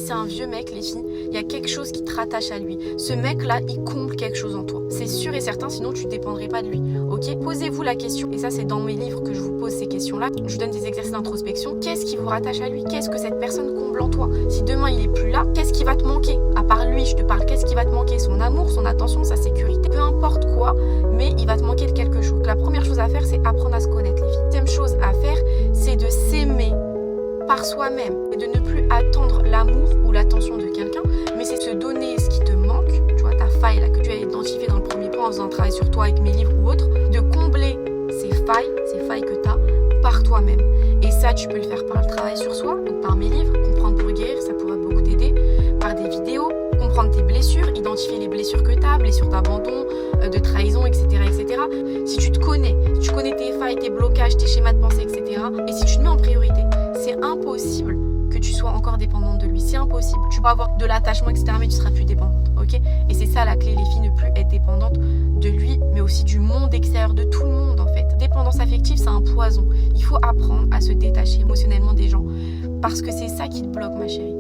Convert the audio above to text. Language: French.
c'est un vieux mec, les filles, il y a quelque chose qui te rattache à lui. Ce mec-là, il comble quelque chose en toi. C'est sûr et certain, sinon tu ne dépendrais pas de lui. Ok? Posez-vous la question, et ça c'est dans mes livres que je vous pose ces questions-là. Je vous donne des exercices d'introspection. Qu'est-ce qui vous rattache à lui? Qu'est-ce que cette personne comble en toi? Si demain il est plus là, qu'est-ce qui va te manquer? À part lui, je te parle, qu'est-ce qui va te manquer? Son amour, son attention, sa sécurité, peu importe quoi, mais il va te manquer de quelque chose. La première chose à faire, c'est apprendre à se connaître, les filles. Deuxième chose à faire, c'est de s'aimer par soi-même et de ne plus attendre l'amour ou l'attention de quelqu'un, mais c'est se donner ce qui te manque, tu vois, ta faille là que tu as identifiée dans le premier point en faisant un travail sur toi avec mes livres ou autres, de combler ces failles que tu as par toi-même. Et ça, tu peux le faire par le travail sur soi, donc par mes livres, Comprendre pour guérir, ça pourra beaucoup t'aider, par des vidéos, comprendre tes blessures, identifier les blessures que tu as, blessures d'abandon, de trahison, etc., etc. Si tu te connais, si tu connais tes failles, tes blocages, tes schémas de pensée, etc., et si tu te mets en priorité, c'est impossible que tu sois encore dépendante de lui. C'est impossible. Tu peux avoir de l'attachement, etc., mais tu seras plus dépendante. Ok? Et c'est ça la clé, les filles, ne plus être dépendante de lui, mais aussi du monde extérieur, de tout le monde en fait. Dépendance affective, c'est un poison. Il faut apprendre à se détacher émotionnellement des gens, parce que c'est ça qui te bloque, ma chérie.